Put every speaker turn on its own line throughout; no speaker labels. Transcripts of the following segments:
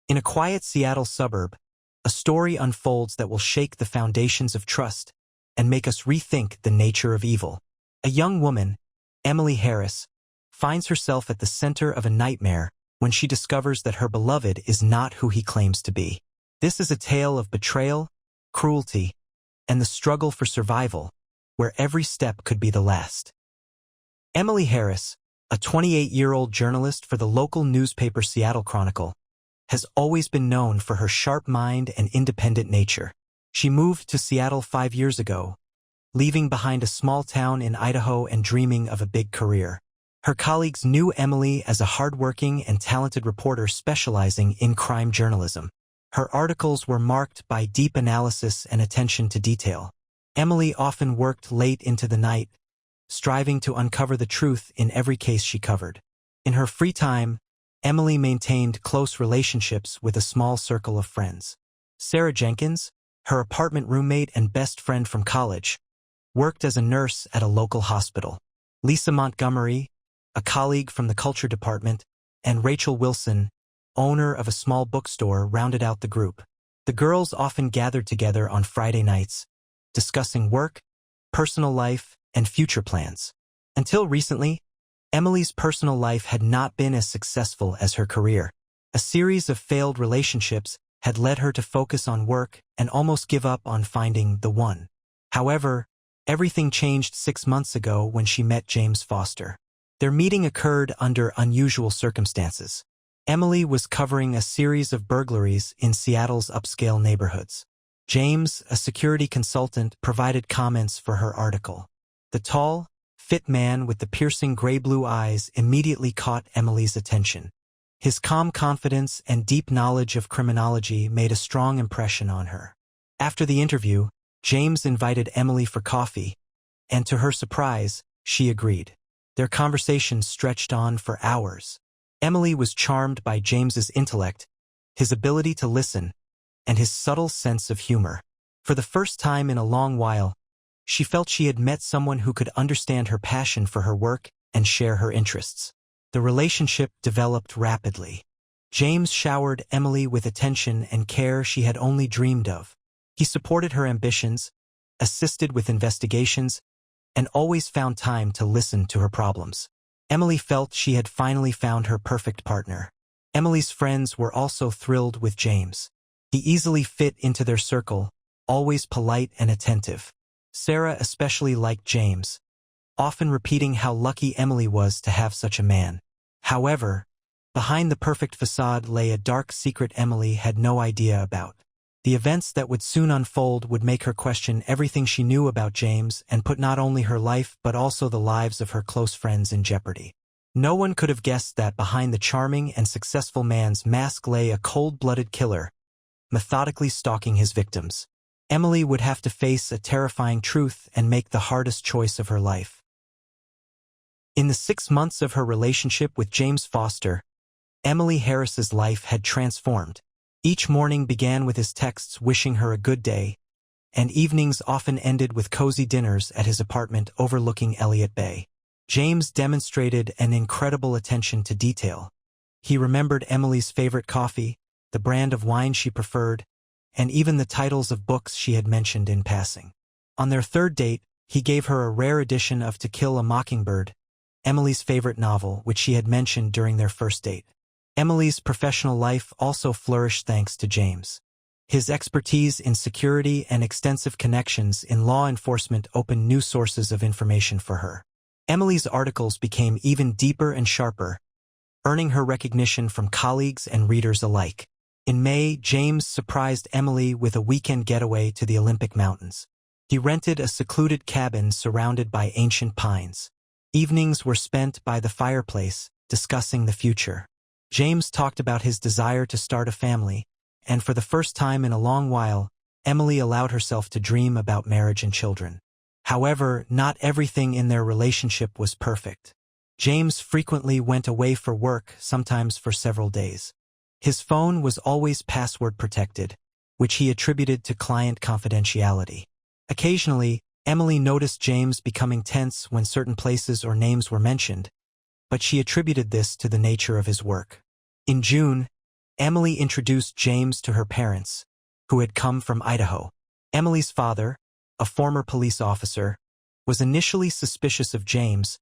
In a quiet Seattle suburb, a story unfolds that will shake the foundations of trust and make us rethink the nature of evil. A young woman, Emily Harris, finds herself at the center of a nightmare when she discovers that her beloved is not who he claims to be. This is a tale of betrayal, cruelty, and the struggle for survival, where every step could be the last. Emily Harris, a 28-year-old journalist for the local newspaper Seattle Chronicle, has always been known for her sharp mind and independent nature. She moved to Seattle 5 years ago, leaving behind a small town in Idaho and dreaming of a big career. Her colleagues knew Emily as a hardworking and talented reporter specializing in crime journalism. Her articles were marked by deep analysis and attention to detail. Emily often worked late into the night, striving to uncover the truth in every case she covered. In her free time, Emily maintained close relationships with a small circle of friends. Sarah Jenkins, her apartment roommate and best friend from college, worked as a nurse at a local hospital. Lisa Montgomery, a colleague from the culture department, and Rachel Wilson, owner of a small bookstore, rounded out the group. The girls often gathered together on Friday nights, discussing work, personal life, and future plans. Until recently, Emily's personal life had not been as successful as her career. A series of failed relationships had led her to focus on work and almost give up on finding the one. However, everything changed 6 months ago when she met James Foster. Their meeting occurred under unusual circumstances. Emily was covering a series of burglaries in Seattle's upscale neighborhoods. James, a security consultant, provided comments for her article. The tall, fit man with the piercing gray-blue eyes immediately caught Emily's attention. His calm confidence and deep knowledge of criminology made a strong impression on her. After the interview, James invited Emily for coffee, and to her surprise, she agreed. Their conversation stretched on for hours. Emily was charmed by James's intellect, his ability to listen, and his subtle sense of humor. For the first time in a long while, she felt she had met someone who could understand her passion for her work and share her interests. The relationship developed rapidly. James showered Emily with attention and care she had only dreamed of. He supported her ambitions, assisted with investigations, and always found time to listen to her problems. Emily felt she had finally found her perfect partner. Emily's friends were also thrilled with James. He easily fit into their circle, always polite and attentive. Sarah especially liked James, often repeating how lucky Emily was to have such a man. However, behind the perfect facade lay a dark secret Emily had no idea about. The events that would soon unfold would make her question everything she knew about James and put not only her life but also the lives of her close friends in jeopardy. No one could have guessed that behind the charming and successful man's mask lay a cold-blooded killer, methodically stalking his victims. Emily would have to face a terrifying truth and make the hardest choice of her life. In the 6 months of her relationship with James Foster, Emily Harris's life had transformed. Each morning began with his texts wishing her a good day, and evenings often ended with cozy dinners at his apartment overlooking Elliott Bay. James demonstrated an incredible attention to detail. He remembered Emily's favorite coffee, the brand of wine she preferred, and even the titles of books she had mentioned in passing. On their third date, he gave her a rare edition of To Kill a Mockingbird, Emily's favorite novel, which she had mentioned during their first date. Emily's professional life also flourished thanks to James. His expertise in security and extensive connections in law enforcement opened new sources of information for her. Emily's articles became even deeper and sharper, earning her recognition from colleagues and readers alike. In May, James surprised Emily with a weekend getaway to the Olympic Mountains. He rented a secluded cabin surrounded by ancient pines. Evenings were spent by the fireplace, discussing the future. James talked about his desire to start a family, and for the first time in a long while, Emily allowed herself to dream about marriage and children. However, not everything in their relationship was perfect. James frequently went away for work, sometimes for several days. His phone was always password protected, which he attributed to client confidentiality. Occasionally, Emily noticed James becoming tense when certain places or names were mentioned, but she attributed this to the nature of his work. In June, Emily introduced James to her parents, who had come from Idaho. Emily's father, a former police officer, was initially suspicious of James,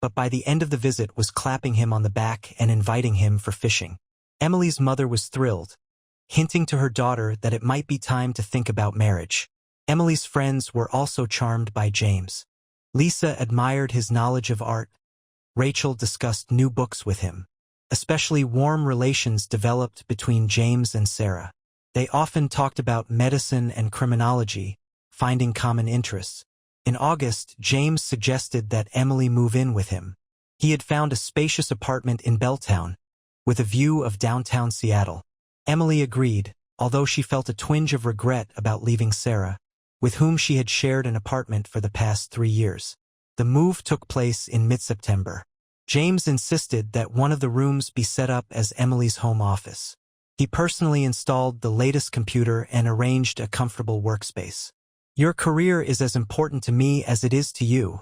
but by the end of the visit was clapping him on the back and inviting him for fishing. Emily's mother was thrilled, hinting to her daughter that it might be time to think about marriage. Emily's friends were also charmed by James. Lisa admired his knowledge of art. Rachel discussed new books with him. Especially warm relations developed between James and Sarah. They often talked about medicine and criminology, finding common interests. In August, James suggested that Emily move in with him. He had found a spacious apartment in Belltown, with a view of downtown Seattle. Emily agreed, although she felt a twinge of regret about leaving Sarah, with whom she had shared an apartment for the past 3 years. The move took place in mid-September. James insisted that one of the rooms be set up as Emily's home office. He personally installed the latest computer and arranged a comfortable workspace. "Your career is as important to me as it is to you,"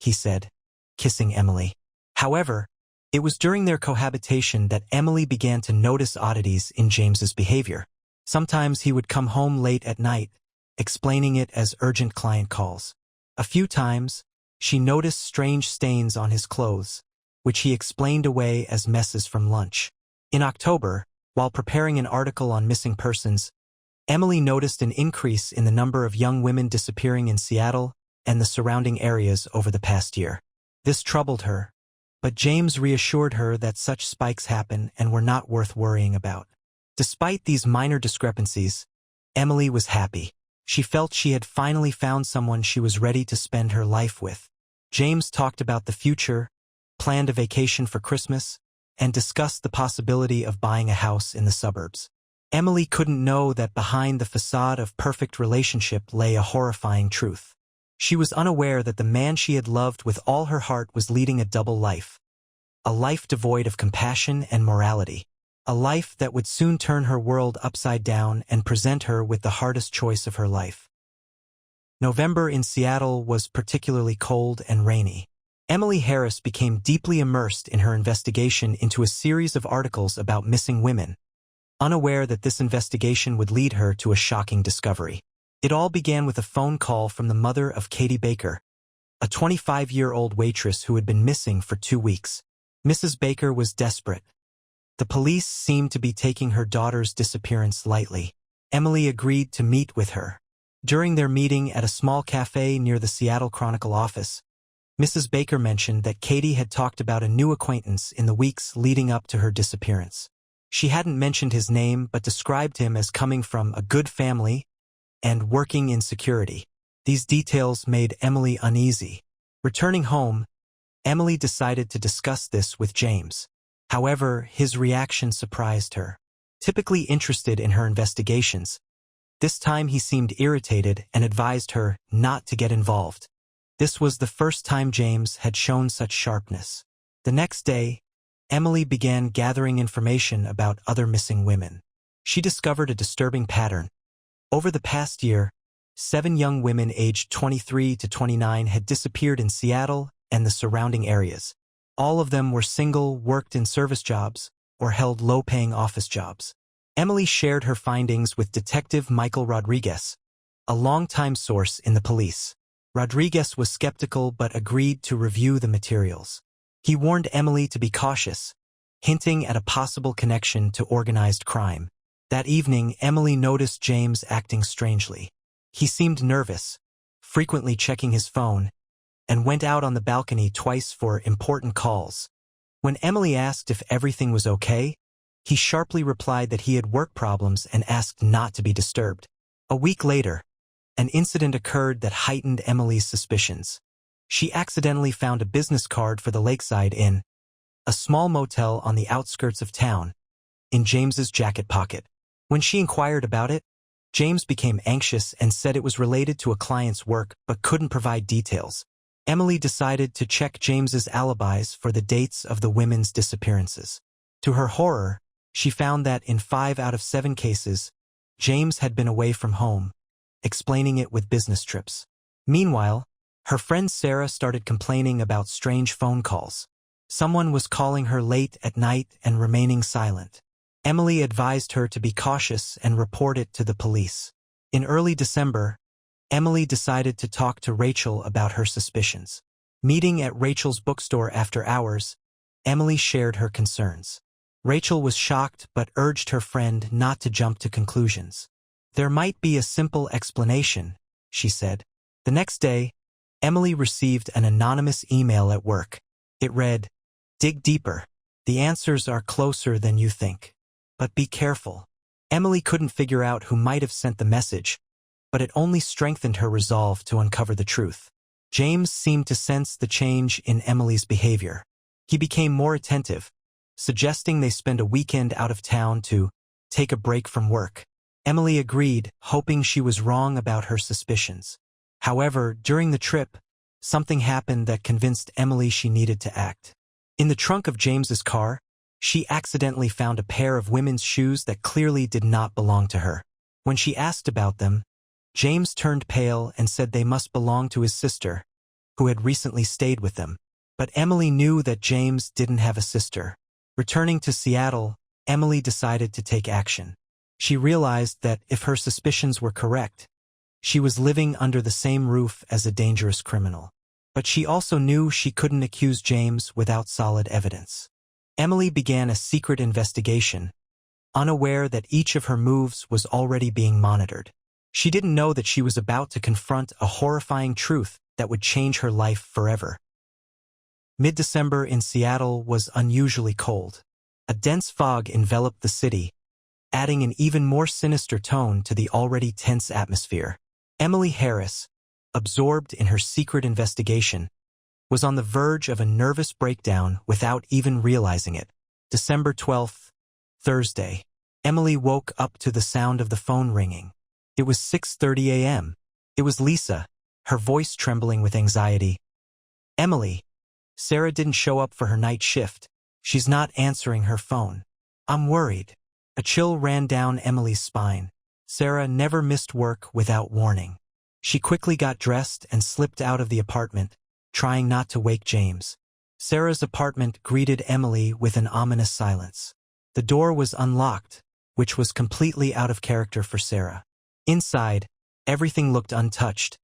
he said, kissing Emily. However, it was during their cohabitation that Emily began to notice oddities in James's behavior. Sometimes he would come home late at night, explaining it as urgent client calls. A few times, she noticed strange stains on his clothes, which he explained away as messes from lunch. In October, while preparing an article on missing persons, Emily noticed an increase in the number of young women disappearing in Seattle and the surrounding areas over the past year. This troubled her, but James reassured her that such spikes happen and were not worth worrying about. Despite these minor discrepancies, Emily was happy. She felt she had finally found someone she was ready to spend her life with. James talked about the future, planned a vacation for Christmas, and discussed the possibility of buying a house in the suburbs. Emily couldn't know that behind the facade of perfect relationship lay a horrifying truth. She was unaware that the man she had loved with all her heart was leading a double life. A life devoid of compassion and morality. A life that would soon turn her world upside down and present her with the hardest choice of her life. November in Seattle was particularly cold and rainy. Emily Harris became deeply immersed in her investigation into a series of articles about missing women, unaware that this investigation would lead her to a shocking discovery. It all began with a phone call from the mother of Katie Baker, a 25-year-old waitress who had been missing for 2 weeks. Mrs. Baker was desperate. The police seemed to be taking her daughter's disappearance lightly. Emily agreed to meet with her. During their meeting at a small cafe near the Seattle Chronicle office, Mrs. Baker mentioned that Katie had talked about a new acquaintance in the weeks leading up to her disappearance. She hadn't mentioned his name but described him as coming from a good family and working in security. These details made Emily uneasy. Returning home, Emily decided to discuss this with James. However, his reaction surprised her. Typically interested in her investigations, this time he seemed irritated and advised her not to get involved. This was the first time James had shown such sharpness. The next day, Emily began gathering information about other missing women. She discovered a disturbing pattern. Over the past year, 7 young women aged 23 to 29 had disappeared in Seattle and the surrounding areas. All of them were single, worked in service jobs, or held low-paying office jobs. Emily shared her findings with Detective Michael Rodriguez, a longtime source in the police. Rodriguez was skeptical but agreed to review the materials. He warned Emily to be cautious, hinting at a possible connection to organized crime. That evening, Emily noticed James acting strangely. He seemed nervous, frequently checking his phone, and went out on the balcony twice for important calls. When Emily asked if everything was okay, he sharply replied that he had work problems and asked not to be disturbed. A week later, an incident occurred that heightened Emily's suspicions. She accidentally found a business card for the Lakeside Inn, a small motel on the outskirts of town, in James's jacket pocket. When she inquired about it, James became anxious and said it was related to a client's work but couldn't provide details. Emily decided to check James's alibis for the dates of the women's disappearances. To her horror, she found that in 5 out of 7 cases, James had been away from home, explaining it with business trips. Meanwhile, her friend Sarah started complaining about strange phone calls. Someone was calling her late at night and remaining silent. Emily advised her to be cautious and report it to the police. In early December, Emily decided to talk to Rachel about her suspicions. Meeting at Rachel's bookstore after hours, Emily shared her concerns. Rachel was shocked but urged her friend not to jump to conclusions. There might be a simple explanation, she said. The next day, Emily received an anonymous email at work. It read, "Dig deeper. The answers are closer than you think. But be careful." Emily couldn't figure out who might have sent the message, but it only strengthened her resolve to uncover the truth. James seemed to sense the change in Emily's behavior. He became more attentive, suggesting they spend a weekend out of town to take a break from work. Emily agreed, hoping she was wrong about her suspicions. However, during the trip, something happened that convinced Emily she needed to act. In the trunk of James's car, she accidentally found a pair of women's shoes that clearly did not belong to her. When she asked about them, James turned pale and said they must belong to his sister, who had recently stayed with them. But Emily knew that James didn't have a sister. Returning to Seattle, Emily decided to take action. She realized that if her suspicions were correct, she was living under the same roof as a dangerous criminal. But she also knew she couldn't accuse James without solid evidence. Emily began a secret investigation, unaware that each of her moves was already being monitored. She didn't know that she was about to confront a horrifying truth that would change her life forever. Mid-December in Seattle was unusually cold. A dense fog enveloped the city, adding an even more sinister tone to the already tense atmosphere. Emily Harris, absorbed in her secret investigation, was on the verge of a nervous breakdown without even realizing it. December 12th, Thursday. Emily woke up to the sound of the phone ringing. It was 6:30 a.m. It was Lisa, her voice trembling with anxiety. "Emily, Sarah didn't show up for her night shift. She's not answering her phone. I'm worried." A chill ran down Emily's spine. Sarah never missed work without warning. She quickly got dressed and slipped out of the apartment, trying not to wake James. Sarah's apartment greeted Emily with an ominous silence. The door was unlocked, which was completely out of character for Sarah. Inside, everything looked untouched,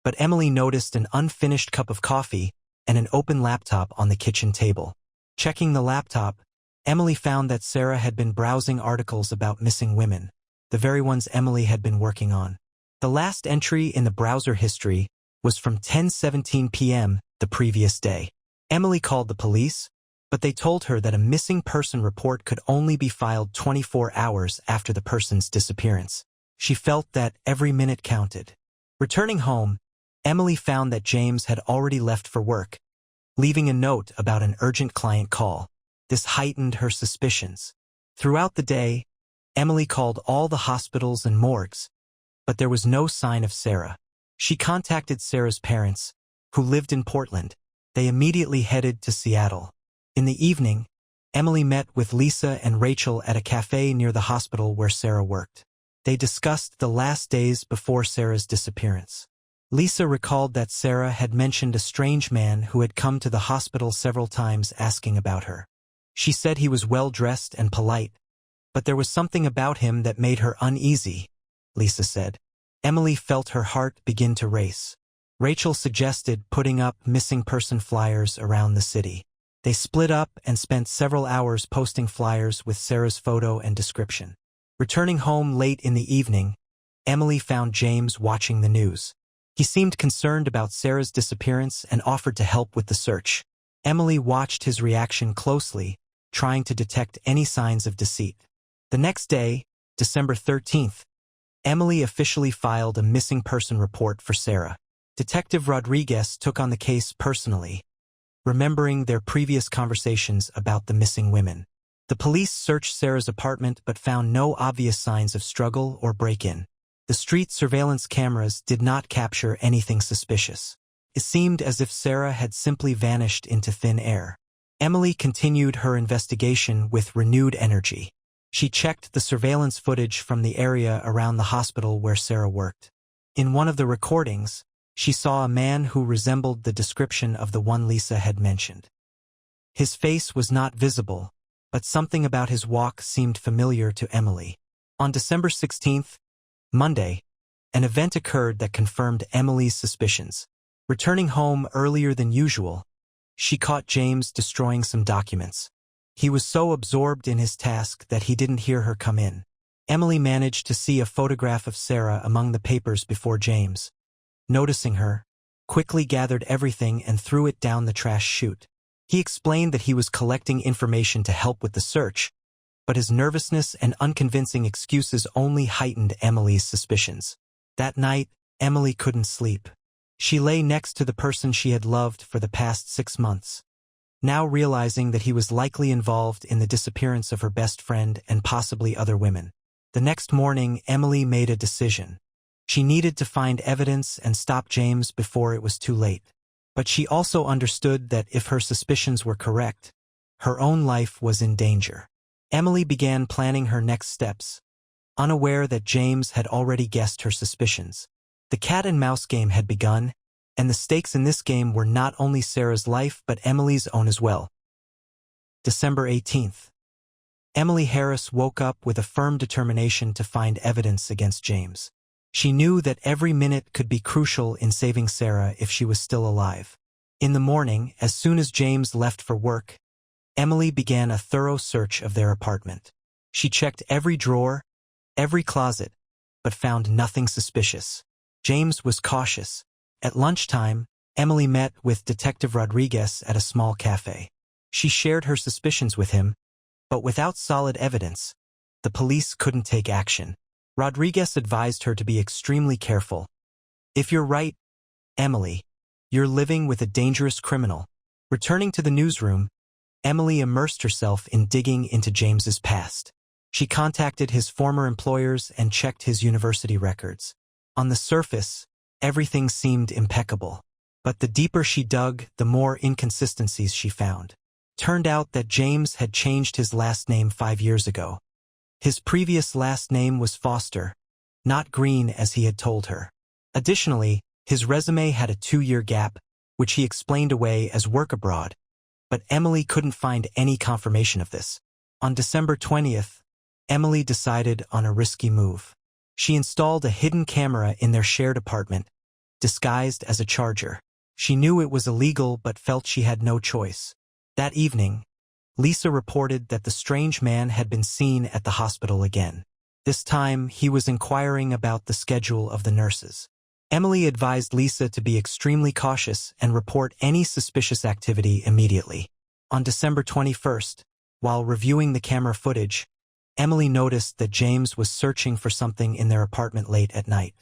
but Emily noticed an unfinished cup of coffee and an open laptop on the kitchen table. Checking the laptop, Emily found that Sarah had been browsing articles about missing women, the very ones Emily had been working on. The last entry in the browser history was from 10:17 p.m. the previous day. Emily called the police, but they told her that a missing person report could only be filed 24 hours after the person's disappearance. She felt that every minute counted. Returning home, Emily found that James had already left for work, leaving a note about an urgent client call. This heightened her suspicions. Throughout the day, Emily called all the hospitals and morgues, but there was no sign of Sarah. She contacted Sarah's parents, who lived in Portland. They immediately headed to Seattle. In the evening, Emily met with Lisa and Rachel at a cafe near the hospital where Sarah worked. They discussed the last days before Sarah's disappearance. Lisa recalled that Sarah had mentioned a strange man who had come to the hospital several times asking about her. She said he was well-dressed and polite, but there was something about him that made her uneasy, Lisa said. Emily felt her heart begin to race. Rachel suggested putting up missing person flyers around the city. They split up and spent several hours posting flyers with Sarah's photo and description. Returning home late in the evening, Emily found James watching the news. He seemed concerned about Sarah's disappearance and offered to help with the search. Emily watched his reaction closely, trying to detect any signs of deceit. The next day, December 13th, Emily officially filed a missing person report for Sarah. Detective Rodriguez took on the case personally, remembering their previous conversations about the missing women. The police searched Sarah's apartment but found no obvious signs of struggle or break-in. The street surveillance cameras did not capture anything suspicious. It seemed as if Sarah had simply vanished into thin air. Emily continued her investigation with renewed energy. She checked the surveillance footage from the area around the hospital where Sarah worked. In one of the recordings, she saw a man who resembled the description of the one Lisa had mentioned. His face was not visible, but something about his walk seemed familiar to Emily. On December 16th, Monday, an event occurred that confirmed Emily's suspicions. Returning home earlier than usual, she caught James destroying some documents. He was so absorbed in his task that he didn't hear her come in. Emily managed to see a photograph of Sarah among the papers before James, noticing her, quickly gathered everything and threw it down the trash chute. He explained that he was collecting information to help with the search, but his nervousness and unconvincing excuses only heightened Emily's suspicions. That night, Emily couldn't sleep. She lay next to the person she had loved for the past 6 months, now realizing that he was likely involved in the disappearance of her best friend and possibly other women. The next morning, Emily made a decision. She needed to find evidence and stop James before it was too late. But she also understood that if her suspicions were correct, her own life was in danger. Emily began planning her next steps, unaware that James had already guessed her suspicions. The cat-and-mouse game had begun, and the stakes in this game were not only Sarah's life but Emily's own as well. December 18th. Emily Harris woke up with a firm determination to find evidence against James. She knew that every minute could be crucial in saving Sarah if she was still alive. In the morning, as soon as James left for work, Emily began a thorough search of their apartment. She checked every drawer, every closet, but found nothing suspicious. James was cautious. At lunchtime, Emily met with Detective Rodriguez at a small cafe. She shared her suspicions with him, but without solid evidence, the police couldn't take action. Rodriguez advised her to be extremely careful. If you're right, Emily, you're living with a dangerous criminal. Returning to the newsroom, Emily immersed herself in digging into James's past. She contacted his former employers and checked his university records. On the surface, everything seemed impeccable. But the deeper she dug, the more inconsistencies she found. Turned out that James had changed his last name 5 years ago. His previous last name was Foster, not Green as he had told her. Additionally, his resume had a 2-year gap, which he explained away as work abroad, but Emily couldn't find any confirmation of this. On December 20th, Emily decided on a risky move. She installed a hidden camera in their shared apartment, disguised as a charger. She knew it was illegal but felt she had no choice. That evening, Lisa reported that the strange man had been seen at the hospital again. This time, he was inquiring about the schedule of the nurses. Emily advised Lisa to be extremely cautious and report any suspicious activity immediately. On December 21st, while reviewing the camera footage, Emily noticed that James was searching for something in their apartment late at night.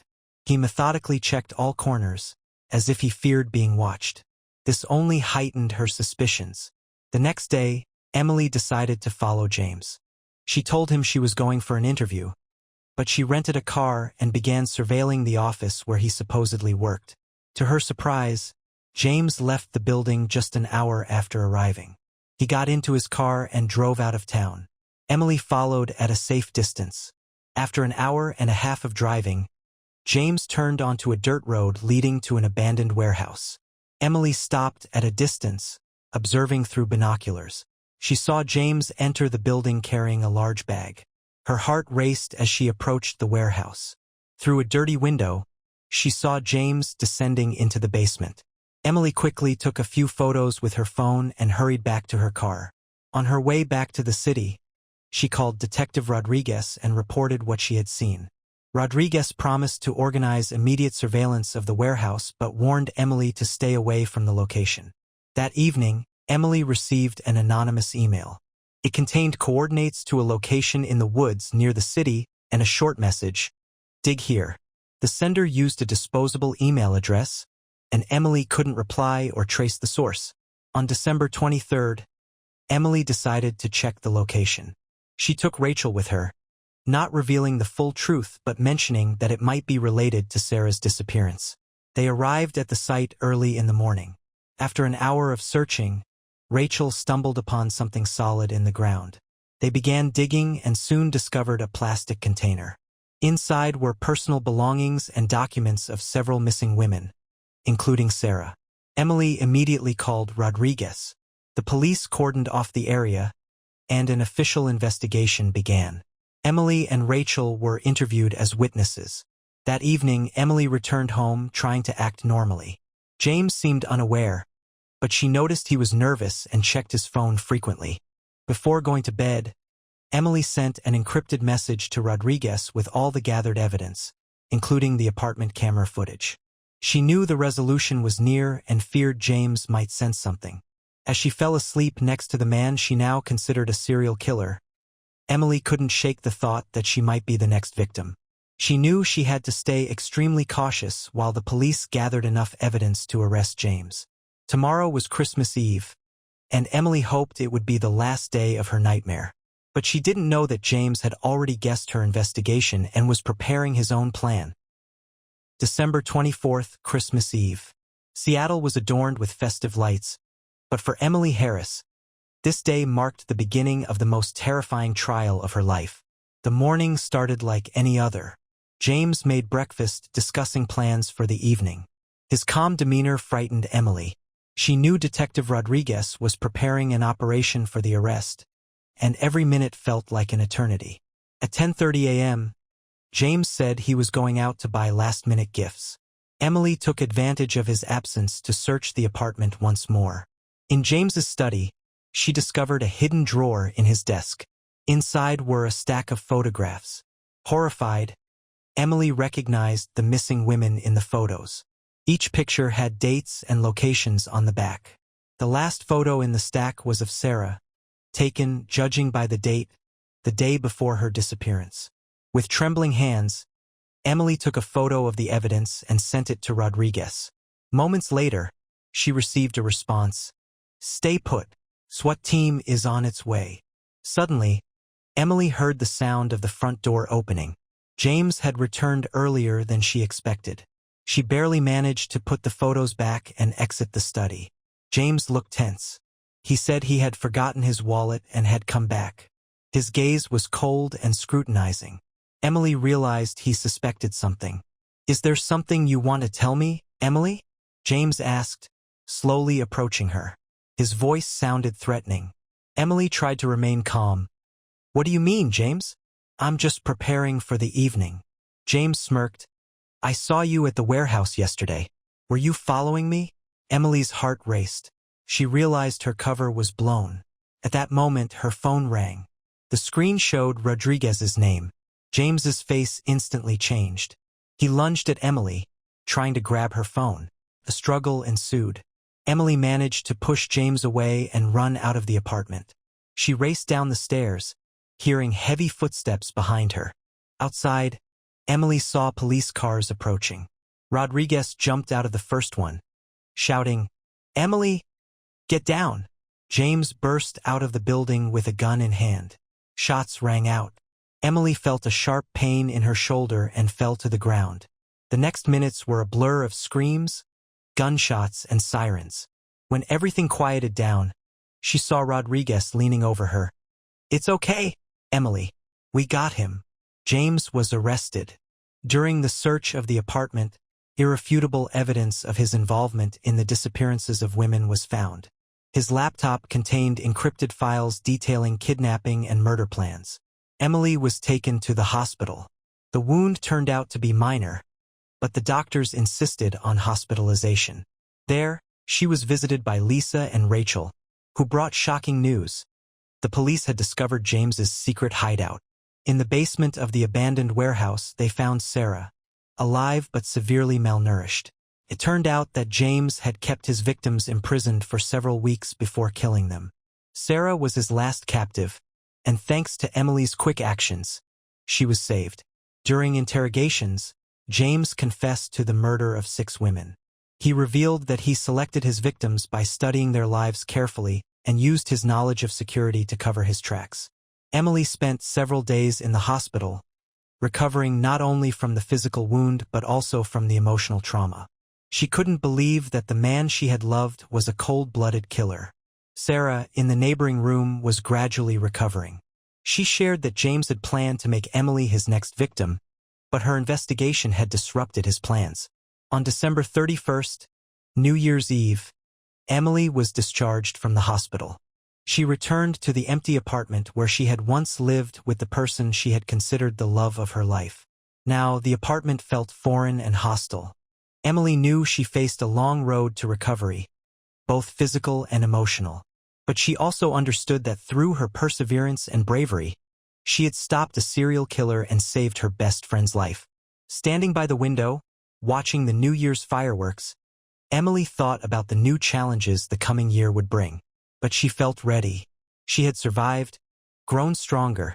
He methodically checked all corners, as if he feared being watched. This only heightened her suspicions. The next day, Emily decided to follow James. She told him she was going for an interview, but she rented a car and began surveilling the office where he supposedly worked. To her surprise, James left the building just an hour after arriving. He got into his car and drove out of town. Emily followed at a safe distance. After an hour and a half of driving, James turned onto a dirt road leading to an abandoned warehouse. Emily stopped at a distance, observing through binoculars. She saw James enter the building carrying a large bag. Her heart raced as she approached the warehouse. Through a dirty window, she saw James descending into the basement. Emily quickly took a few photos with her phone and hurried back to her car. On her way back to the city, she called Detective Rodriguez and reported what she had seen. Rodriguez promised to organize immediate surveillance of the warehouse but warned Emily to stay away from the location. That evening, Emily received an anonymous email. It contained coordinates to a location in the woods near the city and a short message, "Dig here." The sender used a disposable email address, and Emily couldn't reply or trace the source. On December 23rd, Emily decided to check the location. She took Rachel with her, not revealing the full truth but mentioning that it might be related to Sarah's disappearance. They arrived at the site early in the morning. After an hour of searching, Rachel stumbled upon something solid in the ground. They began digging and soon discovered a plastic container. Inside were personal belongings and documents of several missing women, including Sarah. Emily immediately called Rodriguez. The police cordoned off the area, and an official investigation began. Emily and Rachel were interviewed as witnesses. That evening, Emily returned home trying to act normally. James seemed unaware, but she noticed he was nervous and checked his phone frequently. Before going to bed, Emily sent an encrypted message to Rodriguez with all the gathered evidence, including the apartment camera footage. She knew the resolution was near and feared James might sense something. As she fell asleep next to the man she now considered a serial killer, Emily couldn't shake the thought that she might be the next victim. She knew she had to stay extremely cautious while the police gathered enough evidence to arrest James. Tomorrow was Christmas Eve, and Emily hoped it would be the last day of her nightmare. But she didn't know that James had already guessed her investigation and was preparing his own plan. December 24th, Christmas Eve. Seattle was adorned with festive lights, but for Emily Harris, this day marked the beginning of the most terrifying trial of her life. The morning started like any other. James made breakfast, discussing plans for the evening. His calm demeanor frightened Emily. She knew Detective Rodriguez was preparing an operation for the arrest, and every minute felt like an eternity. At 10:30 a.m., James said he was going out to buy last-minute gifts. Emily took advantage of his absence to search the apartment once more. In James's study, she discovered a hidden drawer in his desk. Inside were a stack of photographs. Horrified, Emily recognized the missing women in the photos. Each picture had dates and locations on the back. The last photo in the stack was of Sarah, taken, judging by the date, the day before her disappearance. With trembling hands, Emily took a photo of the evidence and sent it to Rodriguez. Moments later, she received a response. "Stay put. SWAT team is on its way." Suddenly, Emily heard the sound of the front door opening. James had returned earlier than she expected. She barely managed to put the photos back and exit the study. James looked tense. He said he had forgotten his wallet and had come back. His gaze was cold and scrutinizing. Emily realized he suspected something. "Is there something you want to tell me, Emily?" James asked, slowly approaching her. His voice sounded threatening. Emily tried to remain calm. "What do you mean, James?" "I'm just preparing for the evening." James smirked. "I saw you at the warehouse yesterday. Were you following me?" Emily's heart raced. She realized her cover was blown. At that moment, her phone rang. The screen showed Rodriguez's name. James's face instantly changed. He lunged at Emily, trying to grab her phone. A struggle ensued. Emily managed to push James away and run out of the apartment. She raced down the stairs, hearing heavy footsteps behind her. Outside, Emily saw police cars approaching. Rodriguez jumped out of the first one, shouting, "Emily, get down!" James burst out of the building with a gun in hand. Shots rang out. Emily felt a sharp pain in her shoulder and fell to the ground. The next minutes were a blur of screams, gunshots, and sirens. When everything quieted down, she saw Rodriguez leaning over her. "It's okay, Emily. We got him." James was arrested. During the search of the apartment, irrefutable evidence of his involvement in the disappearances of women was found. His laptop contained encrypted files detailing kidnapping and murder plans. Emily was taken to the hospital. The wound turned out to be minor, but the doctors insisted on hospitalization. There, she was visited by Lisa and Rachel, who brought shocking news. The police had discovered James's secret hideout. In the basement of the abandoned warehouse, they found Sarah, alive but severely malnourished. It turned out that James had kept his victims imprisoned for several weeks before killing them. Sarah was his last captive, and thanks to Emily's quick actions, she was saved. During interrogations, James confessed to the murder of 6 women. He revealed that he selected his victims by studying their lives carefully and used his knowledge of security to cover his tracks. Emily spent several days in the hospital, recovering not only from the physical wound but also from the emotional trauma. She couldn't believe that the man she had loved was a cold-blooded killer. Sarah, in the neighboring room, was gradually recovering. She shared that James had planned to make Emily his next victim, but her investigation had disrupted his plans. On December 31st, New Year's Eve, Emily was discharged from the hospital. She returned to the empty apartment where she had once lived with the person she had considered the love of her life. Now, the apartment felt foreign and hostile. Emily knew she faced a long road to recovery, both physical and emotional. But she also understood that through her perseverance and bravery, she had stopped a serial killer and saved her best friend's life. Standing by the window, watching the New Year's fireworks, Emily thought about the new challenges the coming year would bring. But she felt ready. She had survived, grown stronger,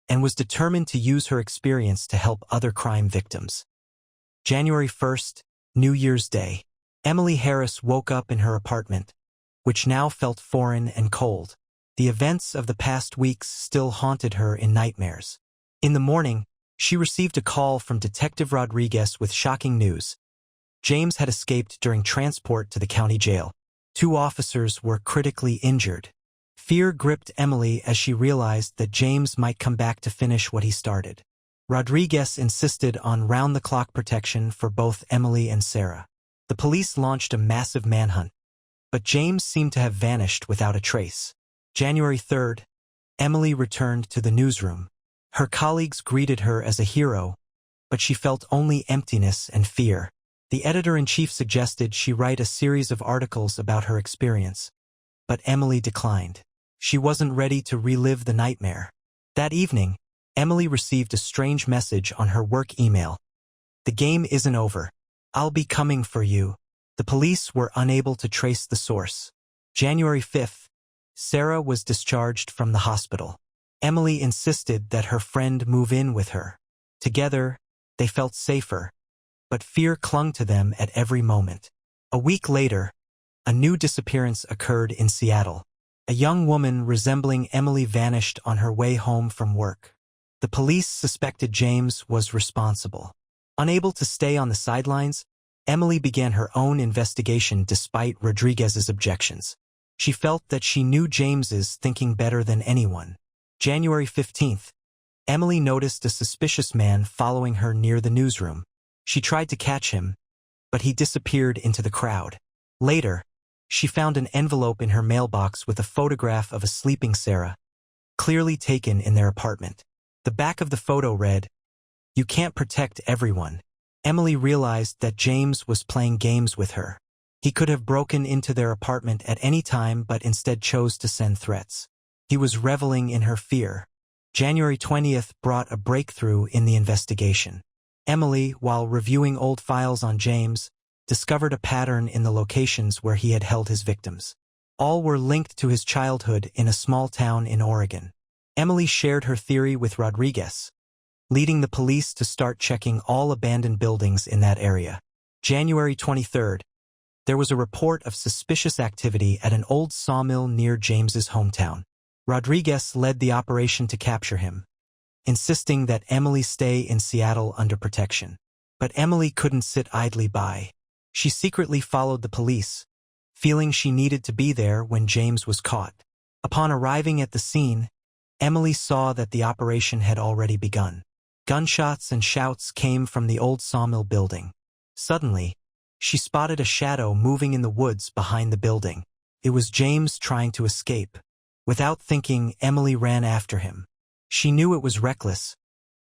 and was determined to use her experience to help other crime victims. January 1st, New Year's Day. Emily Harris woke up in her apartment, which now felt foreign and cold. The events of the past weeks still haunted her in nightmares. In the morning, she received a call from Detective Rodriguez with shocking news. James had escaped during transport to the county jail. 2 officers were critically injured. Fear gripped Emily as she realized that James might come back to finish what he started. Rodriguez insisted on round-the-clock protection for both Emily and Sarah. The police launched a massive manhunt, but James seemed to have vanished without a trace. January 3rd, Emily returned to the newsroom. Her colleagues greeted her as a hero, but she felt only emptiness and fear. The editor-in-chief suggested she write a series of articles about her experience, but Emily declined. She wasn't ready to relive the nightmare. That evening, Emily received a strange message on her work email. "The game isn't over. I'll be coming for you." The police were unable to trace the source. January 5th, Sarah was discharged from the hospital. Emily insisted that her friend move in with her. Together, they felt safer, but fear clung to them at every moment. A week later, a new disappearance occurred in Seattle. A young woman resembling Emily vanished on her way home from work. The police suspected James was responsible. Unable to stay on the sidelines, Emily began her own investigation despite Rodriguez's objections. She felt that she knew James's thinking better than anyone. January 15th, Emily noticed a suspicious man following her near the newsroom. She tried to catch him, but he disappeared into the crowd. Later, she found an envelope in her mailbox with a photograph of a sleeping Sarah, clearly taken in their apartment. The back of the photo read, "You can't protect everyone." Emily realized that James was playing games with her. He could have broken into their apartment at any time but instead chose to send threats. He was reveling in her fear. January 20th brought a breakthrough in the investigation. Emily, while reviewing old files on James, discovered a pattern in the locations where he had held his victims. All were linked to his childhood in a small town in Oregon. Emily shared her theory with Rodriguez, leading the police to start checking all abandoned buildings in that area. January 23rd, there was a report of suspicious activity at an old sawmill near James's hometown. Rodriguez led the operation to capture him, insisting that Emily stay in Seattle under protection. But Emily couldn't sit idly by. She secretly followed the police, feeling she needed to be there when James was caught. Upon arriving at the scene, Emily saw that the operation had already begun. Gunshots and shouts came from the old sawmill building. Suddenly, she spotted a shadow moving in the woods behind the building. It was James trying to escape. Without thinking, Emily ran after him. She knew it was reckless,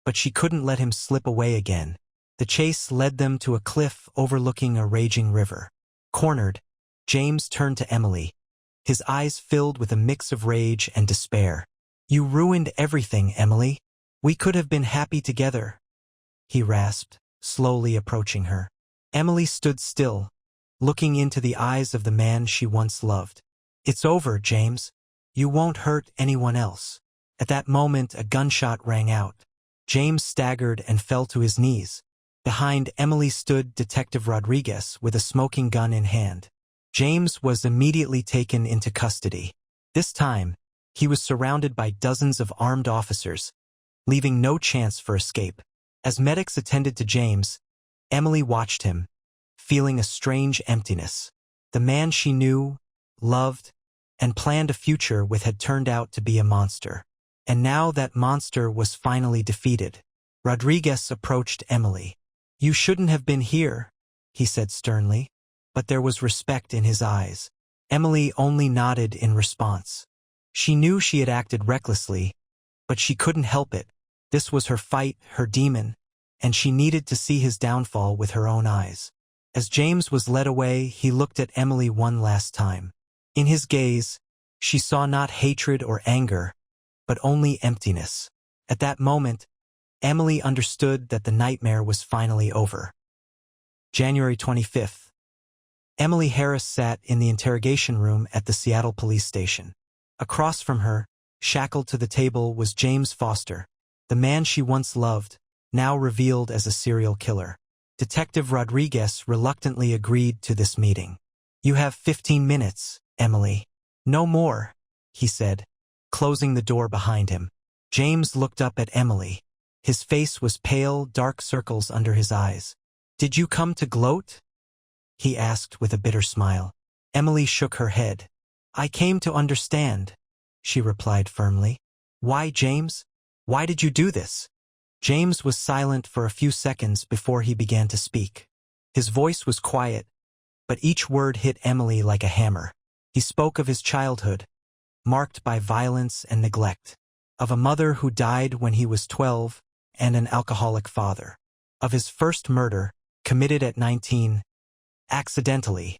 but she couldn't let him slip away again. The chase led them to a cliff overlooking a raging river. Cornered, James turned to Emily, his eyes filled with a mix of rage and despair. "You ruined everything, Emily. We could have been happy together," he rasped, slowly approaching her. Emily stood still, looking into the eyes of the man she once loved. "It's over, James. You won't hurt anyone else." At that moment, a gunshot rang out. James staggered and fell to his knees. Behind Emily stood Detective Rodriguez with a smoking gun in hand. James was immediately taken into custody. This time, he was surrounded by dozens of armed officers, leaving no chance for escape. As medics attended to James, Emily watched him, feeling a strange emptiness. The man she knew, loved, and planned a future with had turned out to be a monster. And now that monster was finally defeated. Rodriguez approached Emily. "You shouldn't have been here," he said sternly, but there was respect in his eyes. Emily only nodded in response. She knew she had acted recklessly, but she couldn't help it. This was her fight, her demon, and she needed to see his downfall with her own eyes. As James was led away, he looked at Emily one last time. In his gaze, she saw not hatred or anger, but only emptiness. At that moment, Emily understood that the nightmare was finally over. January 25th. Emily Harris sat in the interrogation room at the Seattle police station. Across from her, shackled to the table, was James Foster, the man she once loved, now revealed as a serial killer. Detective Rodriguez reluctantly agreed to this meeting. "You have 15 minutes, Emily." "No more," he said, closing the door behind him. James looked up at Emily. His face was pale, dark circles under his eyes. "Did you come to gloat?" he asked with a bitter smile. Emily shook her head. "I came to understand," she replied firmly. "Why, James? Why did you do this?" James was silent for a few seconds before he began to speak. His voice was quiet, but each word hit Emily like a hammer. He spoke of his childhood, marked by violence and neglect, of a mother who died when he was 12 and an alcoholic father, of his first murder, committed at 19, accidentally,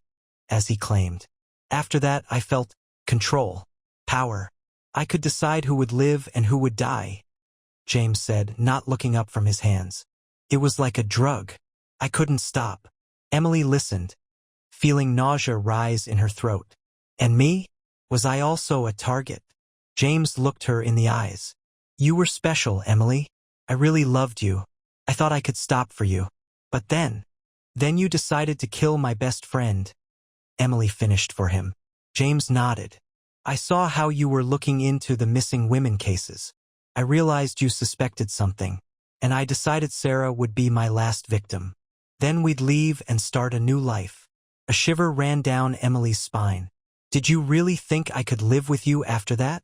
as he claimed. "After that, I felt control, power. I could decide who would live and who would die," James said, not looking up from his hands. "It was like a drug. I couldn't stop." Emily listened, feeling nausea rise in her throat. "And me? Was I also a target?" James looked her in the eyes. "You were special, Emily. I really loved you. I thought I could stop for you. But then you decided to kill my best friend," Emily finished for him. James nodded. "I saw how you were looking into the missing women cases. I realized you suspected something, and I decided Sarah would be my last victim. Then we'd leave and start a new life." A shiver ran down Emily's spine. "Did you really think I could live with you after that?"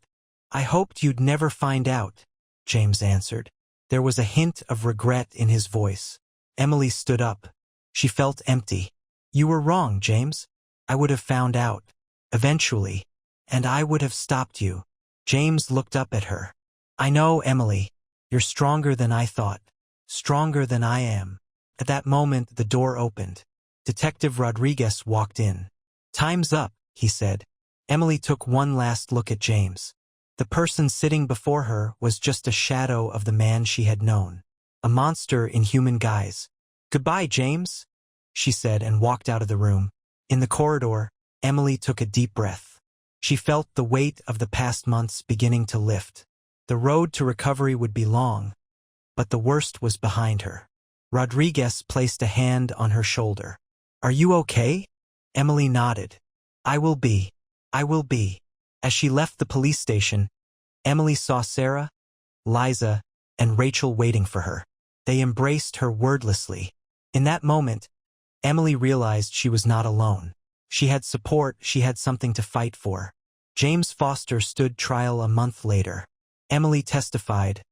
"I hoped you'd never find out," James answered. There was a hint of regret in his voice. Emily stood up. She felt empty. "You were wrong, James. I would have found out. Eventually. And I would have stopped you." James looked up at her. "I know, Emily. You're stronger than I thought. Stronger than I am." At that moment, the door opened. Detective Rodriguez walked in. "Time's up," he said. Emily took one last look at James. The person sitting before her was just a shadow of the man she had known. A monster in human guise. "Goodbye, James," she said and walked out of the room. In the corridor, Emily took a deep breath. She felt the weight of the past months beginning to lift. The road to recovery would be long, but the worst was behind her. Rodriguez placed a hand on her shoulder. "Are you okay?" Emily nodded. I will be. I will be." As she left the police station, Emily saw Sarah, Liza, and Rachel waiting for her. They embraced her wordlessly. In that moment, Emily realized she was not alone. She had support, she had something to fight for. James Foster stood trial a month later. Emily testified,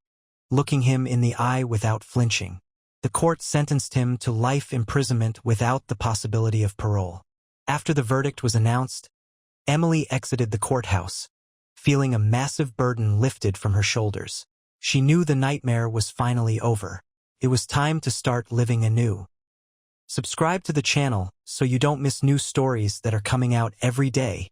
looking him in the eye without flinching. The court sentenced him to life imprisonment without the possibility of parole. After the verdict was announced, Emily exited the courthouse, feeling a massive burden lifted from her shoulders. She knew the nightmare was finally over. It was time to start living anew. Subscribe to the channel so you don't miss new stories that are coming out every day.